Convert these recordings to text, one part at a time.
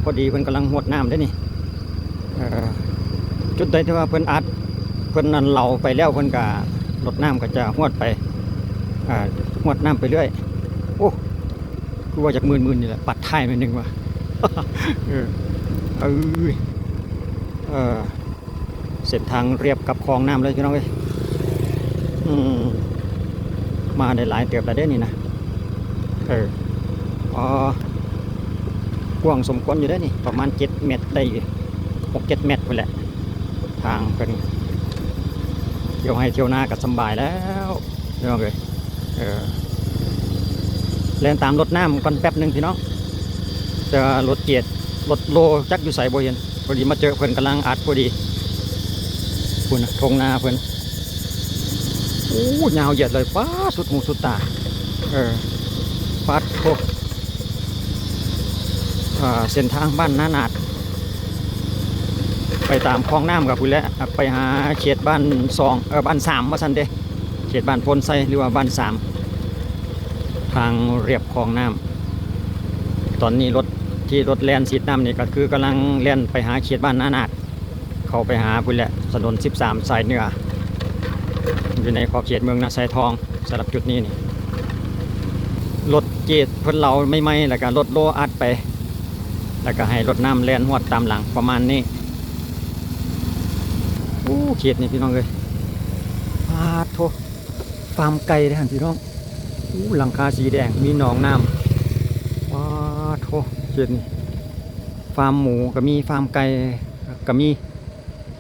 พอดีเพิ่นกำลังหวดน้ำได้นี่จุดใดที่ว่าเพิ่นอัดเพิ่นนั่นเหลาไปแล้วเพิ่นก็รดน้ำก็จะหวดไปหวดน้ำไปเรื่อยโอ้คือว่าจากมื่นนี่แหละปัดท้ายไปหนึ่งว่ะเส้นทางเรียบกับคลองน้ำเลยพี่น้องเอ้ยมาได้หลายเติบแล้วเด้นี่นะกว้างสมควรอยู่ได้นี่ประมาณ7 เมตรได้6-7 เมตรคนแหละทางเป็นเที่ยวให้เที่ยวนาก็สบายแล้วพี่น้องเลยเล่นตามรถน้ำก่อนแป๊บหนึ่งพี่น้องจะรถเกียรรถโลจักอยู่ใส่บ่เห็นพอดีมาเจอเพิ่นกำลังอัดพอดีคุณทงนาเพิ่นโอ้ยาวเหยียดเลยฟ้าสุดหูสุดตาฟ้าโคเส้นทางบ้านนานาดไปตามคลองน้ำกับพุ่นแล้วไปหาเขตบ้านบ้าน3ว่าซั่นเด้เขตบ้านพลไซหรือว่าบ้าน3ทางเรียบคลองน้ำตอนนี้รถแล่นสีน้ำนี่ก็คือกำลังแล่นไปหาเขตบ้านนานาดเข้าไปหาพุ่นแล้วถนน13สายเหนืออยู่ในขอบเขตเมืองนาไซทองสำหรับจุดนี้นี่รถเกียรเพิ่นเราไม่แล้วก็รถโลอัดไปแล้วก็ให้รถน้ำแล่นหวดตามหลังประมาณนี้เขตนี่พี่น้องเลยโทฟาร์มไก่เลยพี่น้องหลังคาสีแดงมีหนองน้ำโทเขตนี่ฟาร์มหมูก็มีฟาร์มไก่ก็มี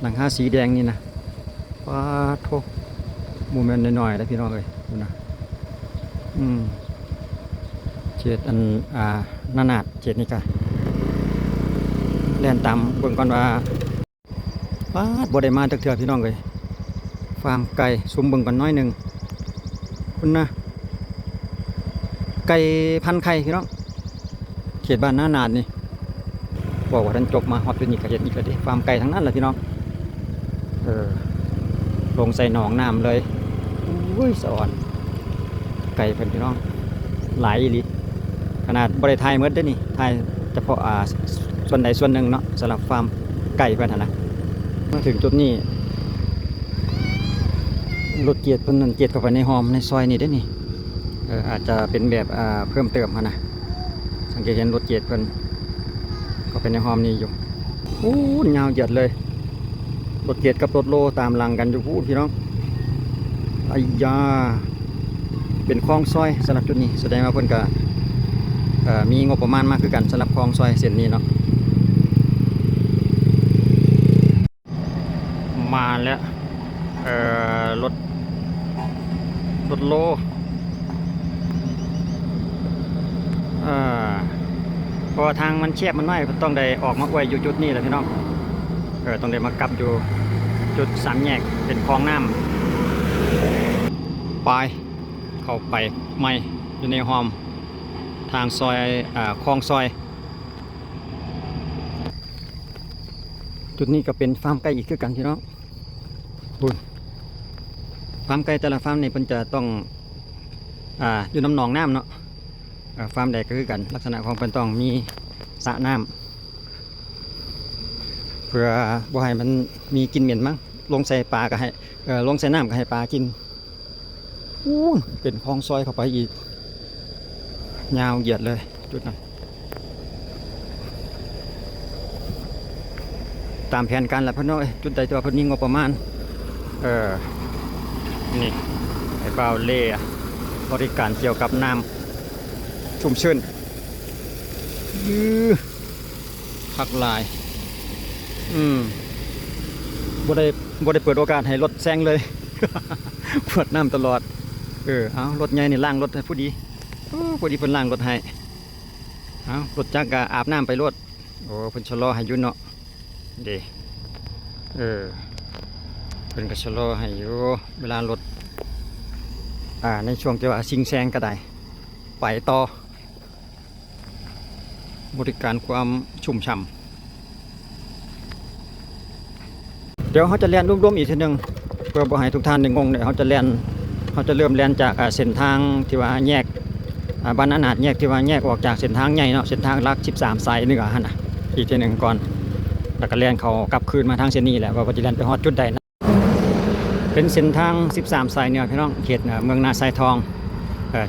หลังคาสีแดงนี่นะโทมูเมนต์หน่อยๆแล้วพี่น้องเลยดูนะเขตอันนานาดเขตนี้ก็แล่นตามเบิ่งก่อนว่าบ่ได้มาเถื่อพี่น้องเลยฟาร์มไก่ซุ่มเบิ่งกันน้อยหนึ่งคุณนะไก่พันไข่พี่น้องเขตบ้านนานาดนี่บอกว่าท่านจบมาฮอดเป็นอีกเขตอีกเลยฟาร์มไก่ทั้งนั้นเลยพี่น้องลงใส่หนองน้ำเลยสอนไก่เพิ่นพี่น้องหลายอีหลีขนาดบริไทยเมื่อได้นี่ไทยเฉพาะส่วนใดส่วนหนึ่งเนาะสำหรับฟาร์มไก่เพิ่นนะมาถึงจุดนี้รถเกียร์เพิ่นนั่นเกียร์เข้าไปในหอมในซอยนี่ได้นี่อาจจะเป็นแบบเพิ่มเติมนะสังเกตเห็นรถเกียร์เพิ่นเข้าไปในหอมนี่อยู่ยาวเหยียดเลยรถเกียร์กับรถโลตามหลังกันอยู่พี่น้องเป็นคลองซอยสำหรับจุดนี้แสดงว่าเพิ่นก็มีงบประมาณมากคือกันสำหรับคลองซอยเส้นนี้เนาะมาแล้วรถโลเพราะทางมันแคบมันน้อยต้องได้ออกมาไว้อยู่จุดนี้แหละพี่น้องต้องได้มากลับอยู่จุด3 แยกเป็นคลองน้ำไปเข้าไปไม่อยู่ในหอมทางซอยคลองซอยจุดนี้ก็เป็นฟาร์มไก่อีกคือกันพี่น้องฟาร์มไก่แต่ละฟาร์มนี่เพิ่นจะต้องอยู่น้ำหนองน้ำเนาะฟาร์มใดก็คือกันลักษณะของเพิ่นต้องมีสระน้ำเพื่อบ่ให้มันมีกินเหม็นมั้งลงใส่ปลาก็ให้ลงใส่น้ำก็ให้ปลากินเป็นคลองซอยเข้าไปอีกยาวเหยียดเลยจุดนั้นตามแผนการแล้วพี่น้องจุดใดตัวเพิ่นมีงบประมาณนี่ไอ้เปล่าเล่บริการเกี่ยวกับน้ำชุ่มชื้นพักลายบ่ได้เปิดโอกาสให้รถแซงเลยเปิดน้ำตลอดเอารถใหญ่นี่ล้างรถให้ผู้ดีเพิ่นล้างรถให้เอารถจักรก็อาบน้ำไปรถเพิ่นชะลอให้อยู่เนาะเด้เพิ่นก็ชะลอให้อยู่เวลารถในช่วงที่ว่าซิงแซงก็ได้ไปต่อบริการความชุ่มฉ่ำเดี๋ยวเขาจะเรียนร่วมๆอีกทีนึงเพื่อบ่ให้ทุกท่านได้งงเนี่ยเขาจะเริ่มเรียนจากเส้นทางที่ว่าแยกบ้านนานาดแยกที่ว่าแยกออกจากเส้นทางใหญ่เนาะเส้นทางหลัก13สายเหนือหั่นน่ะ อีกทีหนึ่งก่อนแล้วก็แล่นเขากลับคืนมาทางเส้นนี้แหละว่าจะแล่นไปฮอดจุดใดนะเป็นเส้นทาง 13 สายเหนือพี่น้องเขตเมืองนาไซทอง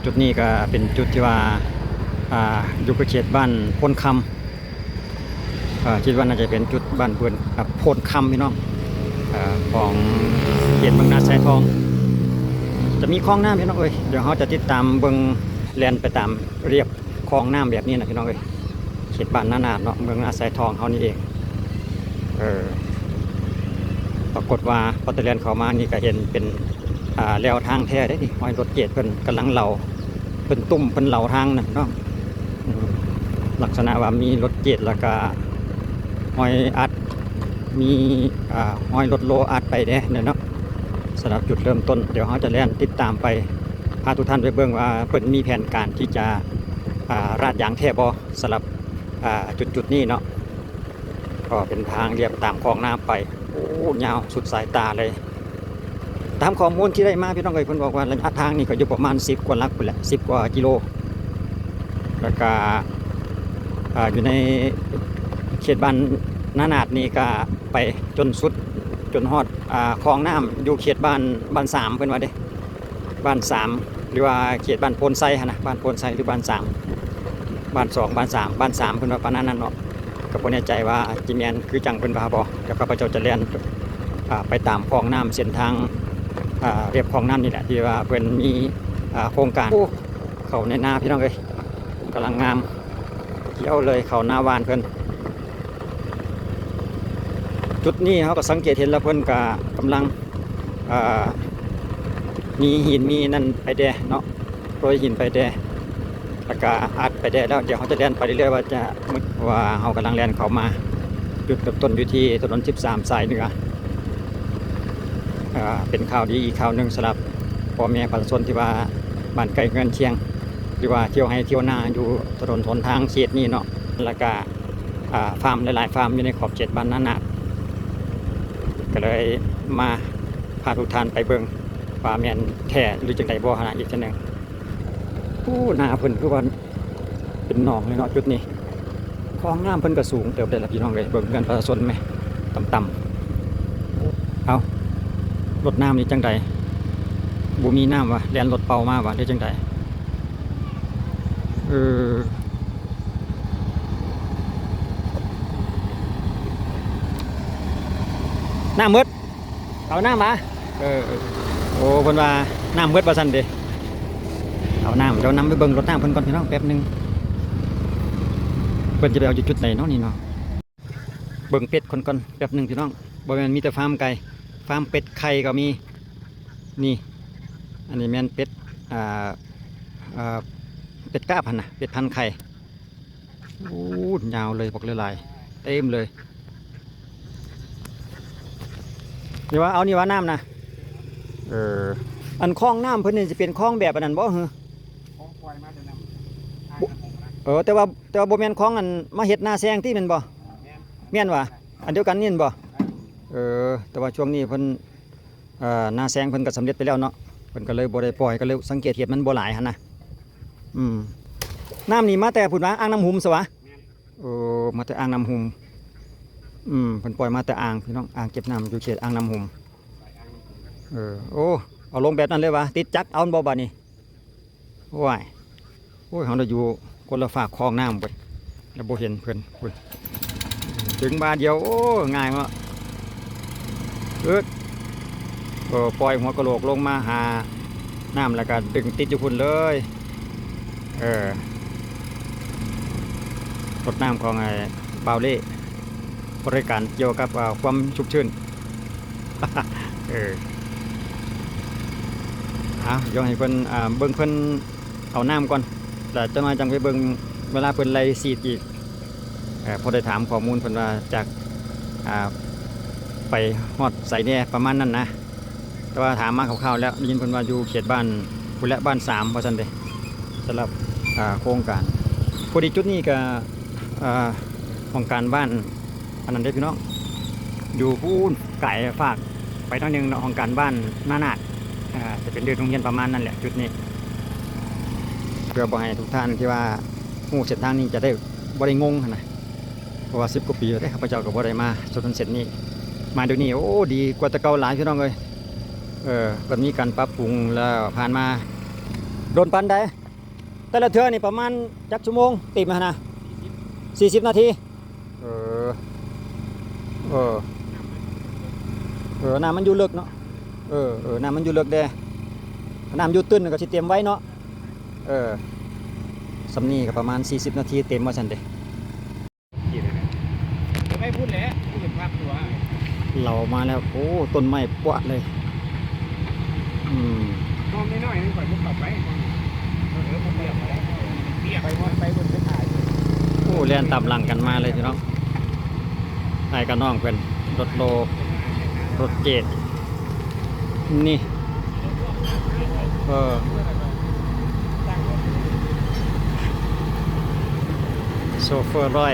จุดนี้ก็เป็นจุดที่ว่าอยู่กับเขตบ้านพลคำคิดว่าน่าจะเป็นจุดบ้านเพื่อนพลคำพี่น้องของเขตเมืองนาไซทองจะมีคลองน้ำพี่น้องเอ้ยเดี๋ยวเขาจะติดตามเบิ่งแล่นไปตามเรียบคลองน้ำแบบนี้นะพี่น้องเอ้ยเขตบ้านนานาดเนาะเมืองนาไซทองเขานี่เองปรากฏว่าพอตะเลียนเข้ามานี่ก็เห็นเป็นแล้วทางแท้ได้ดิห้อยรถเกียรเพิ่นกำลังเหลาเพิ่นตุ่มเพิ่นเหลาทางนะเนาะลักษณะว่ามีรถเกียรแล้วก็ห้อยอัดมีห้อยรถโลอัดไปเด้เนาะสำหรับจุดเริ่มต้นเดี๋ยวเขาจะเล่นติดตามไปพาทุกท่านไปเบิ่งว่าเพิ่นมีแผนการที่จะราดยางแท้บ่สำหรับจุดนี้เนาะก็เป็นทางเรียบตามคลองน้ำไปโอ้ยาวสุดสายตาเลยตามข้อมูลที่ได้มาพี่น้องเอ๋ยเพิ่นบอกว่าระยะทางนี่ก็อยู่ประมาณ10 กว่าลักพุ่นแหละ10 กว่ากิโลแล้วก็อยู่ในเขตบ้านนานาดนี่ก็ไปจนสุดจนฮอดคลองน้ำอยู่เขตบ้าน3เพิ่นว่าเด้บ้าน3หรือว่าเขตบ้านโพนไซหั่นนะบ้านโพนไซหรือบ้าน3บ้าน2บ้าน3บ้าน3เพิ่นว่าปานนั้นเนาะก็บ่แน่ใจว่าจิแม่นคือจังเพิ่นว่าบ่เดี๋ยวข้าพเจ้าจะเรียนไปตามคลองน้ำเส้นทางเรียบคลองน้ำนี่แหละที่ว่าเพิ่นมีโครงการเขาในนาพี่น้องเอ้ยกำลังงามเกี่ยวเลยเขาหน้าวานเพิ่นจุดนี้เขาก็สังเกตเห็นแล้วเพิ่นก็กำลังมีหินมีนั่นไปแดเนาะโรยหินไปแดแล้วก็อัดไปแดแล้วเดี๋ยวเขาจะเล่นไปเรื่อยๆว่าเขากำลังเล่นเขามาจุดเริ่มต้นอยู่ที่ถนน13 สายเหนือเป็นข่าวดีอีกข่าวหนึ่งสำหรับพ่อแม่ประชาชนที่ว่าบ้านไกลเงินเชียงหรือว่าเที่ยวให้เที่ยวนาอยู่ถนนหนทางเขตนี้เนาะแล้วก็ฟาร์มหลายๆฟาร์มอยู่ในขอบเขตบ้านนานาดก็เลยมาพาทุกท่านไปเบิ่งว่าแม่นแท้หรือจังไดบ่ขนาดอีกจังนึงหน้าเพิ่นคือว่าเป็นหนองเลยเนาะจุดนี้คลองน้ำเพิ่นก็สูงเติบได้ละพี่น้องเลยเบิ่งกันประชาชนไหมต่ำๆเอารถน้ำนี่จังไดบ่มีน้ำวะแล่นรถเป่ามาวะได้จังไดน้ำมืดเอาน้ำมาโอ้เพิ่นว่าน้ำมืดว่าซั่นเด้เอาน้ำเดี๋ยวนำไปเบิ่งรถน้ำเพิ่นก่อนพี่น้องแป๊บนึงเพิ่นจะไปเอาจุดไหนเนาะนี่เนาะเบิ่งเป็ดคนก่อนแป๊บนึงพี่น้องบ่แม่นมีแต่ฟาร์มไก่ฟาร์มเป็ดไข่ก็มีนี่อันนี้แม่นเป็ดเป็ดก้าพันนะเป็ดพันไข่โอ้ยาวเลยบอกเลยลายเต็มเลยนี่ว่าเอานี่ว่าน้ำนะอันคลองน้ำเพิ่นนี่จะเป็นคลองแบบอันนั้นบ่เหรอแต่ว่าบ่แม่นคลองอันมาเฮ็ดนาแซงที่แม่นบ่แม่นว่ะอันเดียวกันนี่บ่แต่ว่าช่วงนี้เพิ่นนาแซงเพิ่นก็สำเร็จไปแล้วเนาะเพิ่นก็เลยบ่ได้ปล่อยก็เลยสังเกตเห็นมันบ่หลายหั่นนะน้ำนี่มาแต่พุ่นว่าอ่างน้ำหุมซะวะมาแต่อ่างน้ำหุมเพิ่นปล่อยมาแต่อ่างพี่น้องอ่างเก็บน้ำอยู่เขตอ่างน้ำหุมโอ้เอาลงแบบนั้นเลยวะติดจักเอาบ่บาดนี้ว้ายโอ้ยเขาได้อยู่คนละฝากคลองน้ำไปแล้วบ่เห็นเพิ่นถึงบาเดียวโอ้ง่ายมากปล่อยหัวกะโหลกลงมาหาน้ำแล้วก็ดึงติดอยู่พุ่นเลยรถน้ำของไอ้บาวเล่บริการเกี่ยวกับความชุ่มชื้นเดี๋ยวให้เพิ่นเบิ่งเพิ่นเอาน้ำก่อนแต่จะมาจังไปเบิ่งเวลาเพิ่นไล่สีดอีกพอได้ถามข้อมูลเพิ่นว่าจากไปฮอดใส่เนี่ยประมาณนั้นนะแต่ว่าถามมาคร่าวๆแล้วได้ยินเพิ่นว่าอยู่เขตบ้านพุ่นและบ้าน3ว่าซั่นเด้สำหรับโครงการพอดีจุดนี้ก็ของการบ้านอันนั้นได้พี่น้องอยู่พูนไก่ฝากไปทางนึงของการบ้านนานาดจะเป็นเดินโรงเรียนประมาณนั้นแหละจุดนี้เพื่อบอกให้ทุกท่านที่ว่าหูเส้นทางนี้จะได้บริงงนะ เพราะว่า10 กว่าปีแล้วเด้ข้าพเจ้าก็บ่ได้มาถนนเส้นนี้มาเดี๋ยวนี้โอ้ดีกว่าแต่เก่าหลายพี่น้องเอ้ยก็มีการปรับปรุงแล้วผ่านมาโดนปันได้แต่ละเทื่อนี่ประมาณจักชั่วโมงติดมานะ40 นาทีเออเออน้ำมันอยู่ลึกเนาะน้ำมันอยู่ลึกเด้น้ำอยู่ตื้นก็สิเตรียมไว้เนาะสำนีก็ประมาณ40 นาทีเต็มว่าซั่นเด้ไม่พูดแล้วพูดถึงภาพตัวเรามาแล้วโอ้ต้นไม้ปวดเลยมองน้อยๆนี่ก่อนพวกกลับไปมันเปียกไปบนไปถ่ายโอ้เรียนตามหลังกันมาเลยพี่น้องไอ้กับน้องเป็นรถโลรถเกตนี่โซเฟอร์ร้อย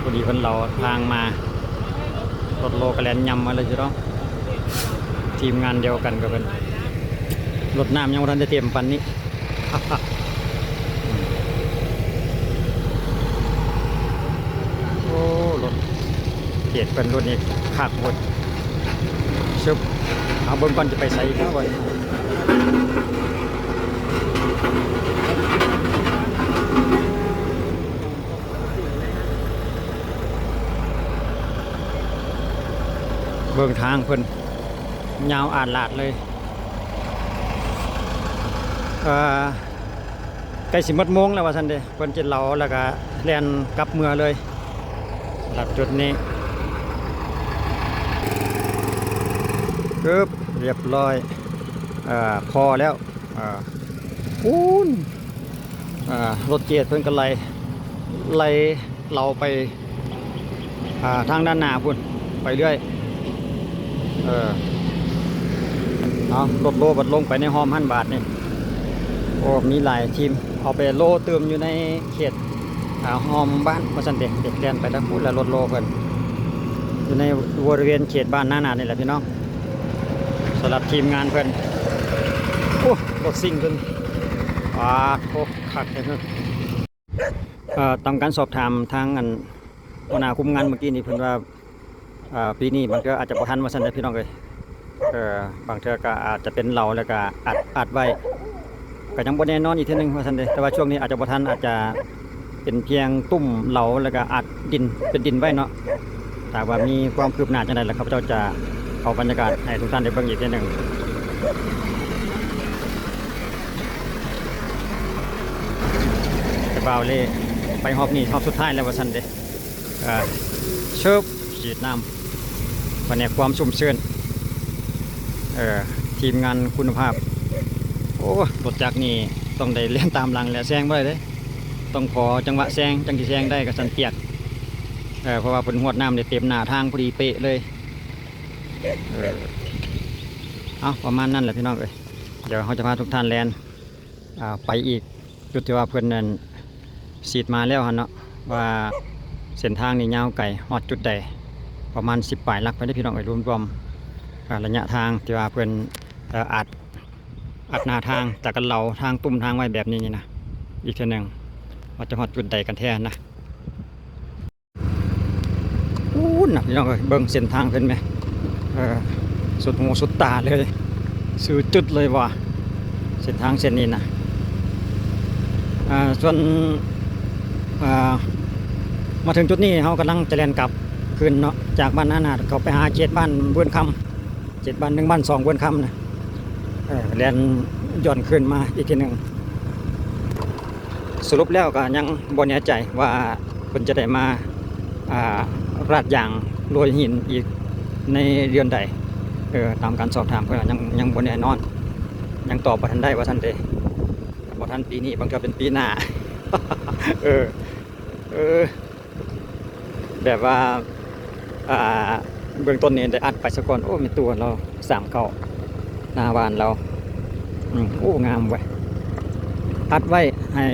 พอดีคนเราทางมารถโลกระแลนยำมาเลยจ้ะทีมงานเดียวกันกับเป็นรถน้ำยังไม่ทันจะเตรียมปันนี้โอ้รถเกียดเป็นรถนี้ขาดหมดชุบเอาเบิ้งก่อนจะไปใส่ก็วันเบิ่งทางเพิ่นยาวอาดลาดเลยใกล้สิหมดโมงแล้วว่าซั่นเด้เพิ่นจะเหลาแล้วก็แล่นกลับเมืองเลยสำหรับจุดนี้ปึ๊บเรียบร้อยพอแล้วปูนรถเกียร์เพิ่นก็ไล่เราไปทางด้านหน้าพุ่นไปเรื่อยเอารถโลบัดลงไปในห้อม1,000 บาทนี่โอ้มีหลายทีมเอาไปโลเติมอยู่ในเขตห้อมบ้านมาสันเด็กเรียนไปทั้งพูดแล้วรถโลเพิ่นอยู่ในบริเวณเขตบ้านหน้านี่แหละพี่น้องสำหรับทีมงานเพิ่นโอ้รถซิ่งเพิ่นโคกขักเลยตามการสอบถามทางหัวหน้าคุมงานเมื่อกี้นี่เพิ่นว่าปีนี้มันก็อาจจะบ่ทันว่าซั่นเด้อพี่น้องเอ้ยบางเทื่อก็อาจจะเป็นเหลาแล้วก็อัดไว้ก็ยังบ่แน่นอนอีกทีนึงว่าซั่นเด้อแต่ว่าช่วงนี้อาจจะบ่ทันอาจจะเป็นเพียงตุ่มเหลาแล้วก็อัดดินเป็นดินไว้เนาะถ้าว่ามีความคืบหน้าจังได๋ล่ะครับเจ้าจะเอาบรรยากาศให้ทุกท่านได้เบิ่งอีกทีนึงบ่าวเล่ไปฮอบนี่ฮอบสุดท้ายแล้วว่าซั่นเด้เชิบฉีดน้ำวันนี้ความชุ่มชื้นทีมงานคุณภาพโอ้รถจักรนี่ต้องได้เลี้ยงตามหลังและแซงไว้เลยต้องขอจังหวะแซงจังที่แซงได้กับสันเปียกเพราะว่าผลหวดน้ำเนี่ยเต็มหน้าทางพอดีเป๊ะเลยเอาประมาณนั้นแหละพี่น้องเอ้ยเดี๋ยวเขาจะพาทุกท่านแลนไปอีกจุดที่ว่าเพื่อนนั้นสีดมาแล้วฮะเนาะว่าเส้นทางนี่ยาวไกลฮอดจุดใดประมาณ10 ปลายลักไปได้พี่น้องเอ้ยรวมๆระยะทางที่ว่าเพื่อนอัดหน้าทางจากกันเหลาทางตุ่มทางไว้แบบนี้นะอีกทีหนึ่งว่าจะฮอดจุดใดกันแท้นะนะพี่น้องเอ้ยเบิ่งเส้นทางเพิ่นไหมสุดหูสุดตาเลยสื่อจุดเลยว่าเส้นทางเส้นนี้นะส่วนมาถึงจุดนี้เขากำลังจะแล่นกลับคืนเนาะจากบ้านนาเขาไปหาเขตบ้านเบื้องคำ7 บ้าน1 บ้าน 2 เบื้องคำนะแล่นย่อนขึ้นมาอีกทีหนึ่งสรุปแล้วก็ยังบ่แน่ใจว่าคนจะได้มาราดยางโรยหินอีกในเดือนใดตามการสอบถามเพื่อนยังบ่แน่นอนยังตอบบ่ทันได้ว่าทันเดบ่ทันปีนี้บางทีเป็นปีหน้า แบบว่าเบื้องต้นนี้ได้อัดไปสักก่อนโอ้มีตัวเรา3 เก้าหน้าบ้านเราโอ้งามเว้ยอัดไว้ให้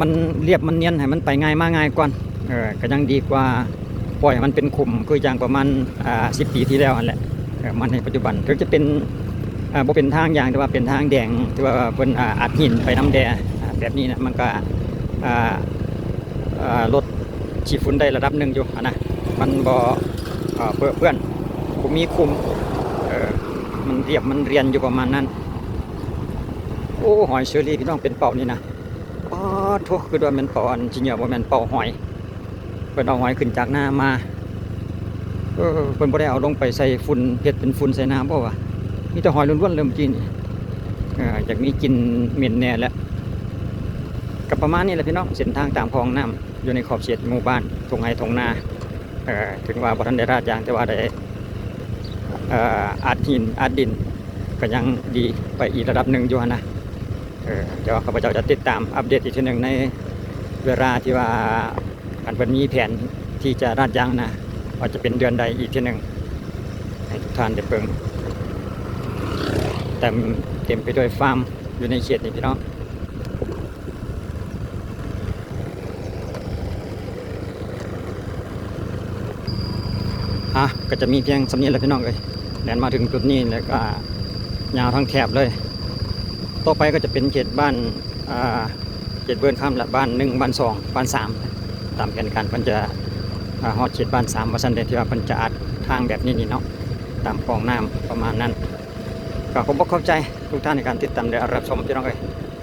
มันเรียบมันเนียนให้มันไปง่ายมาง่ายก่อนก็ยังดีกว่าปล่อยให้มันเป็นขุมคืออย่างประมาณ10 ปีที่แล้วนั่นแหละมันในปัจจุบันถึงจะเป็นบ่เป็นทางอย่างแต่ว่าเป็นทางแดงที่ว่าเป็นอัดหินไปน้ำแดงแบบนี้นะมันก็ อ่าลดฉีดฝุ่นได้ระดับหนึ่งอยู่นะมันบ่เพื่อนผมมีคุมมันเรียบมันเรียนอยู่ประมาณนั้นโอ้หอยเชอรี่พี่น้องเป็นเป่านี่นะป๊อดโถคือว่ามันเป่าอันจริงๆว่ามันเป่าหอยเพิ่นเอาหอยขึ้นจากน้ำมาเพิ่นบ่ได้เอาลงไปใส่ฝุ่นเฮ็ดเป็นฝุ่นใส่น้ำบ่วะมีแต่หอยล้วนๆเริ่มกินอยากมีกินเหม็นแน่แล้วกับประมาณนี้แหละพี่น้องเส้นทางตามคลองน้ำอยู่ในขอบเขตหมู่บ้านทงไห้ทงนาถึงว่าบ่ทันได้ราดยางแต่ว่าได้อัดหินอัดดินก็ยังดีไปอีกระดับหนึ่งอยู่นะเดี๋ยวข้าพเจ้าจะติดตามอัปเดตอีกทีหนึ่งในเวลาที่ว่าอันเป็นมีแผนที่จะราดยางนะว่าจะเป็นเดือนใดอีกทีหนึ่งให้ทุกท่านได้เบิ่งแต่เต็มไปด้วยฟาร์มอยู่ในเขตนี้พี่น้องก็จะมีเพียงสำเนียงแหละพี่น้องเลยแดนมาถึงจุดนี้แล้วก็ยาวทั้งแถบเลยต่อไปก็จะเป็นเขตบ้านเขตเบิร์นข้ามละบ้าน1บ้าน2บ้าน3ตามแผนการเพิ่นจะฮอดเขตบ้าน3ว่าซั่นเด้ที่ว่าเพิ่นจะอัดทางแบบนี้นี่เนาะตามคลองน้ำประมาณนั้นก็ผมบ่เข้าใจทุกท่านในการติดตามได้รับชมพี่น้องเอ้ย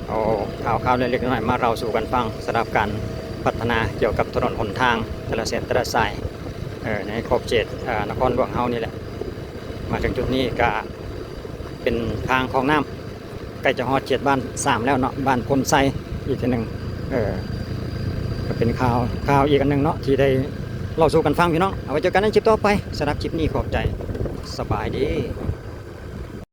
เอาข่าวเล็กๆน้อยๆมาเราสู่กันฟังสำหรับการพัฒนาเกี่ยวกับถนนหนทางแต่ละเส้นแต่ละสายในขอบเขตนครหลวงเฮานี่แหละมาถึงจุดนี้ก็เป็นทางคลองน้ำใกล้จะฮอดเขตบ้าน3แล้วเนาะบ้านพลไซอีกทีหนึ่งก็เป็นข่าวอีกอันหนึ่งเนาะที่ได้เล่าสู่กันฟังพี่น้องเอาไว้เจอกันในคลิปต่อไปสำหรับคลิปนี้ขอบใจสบายดี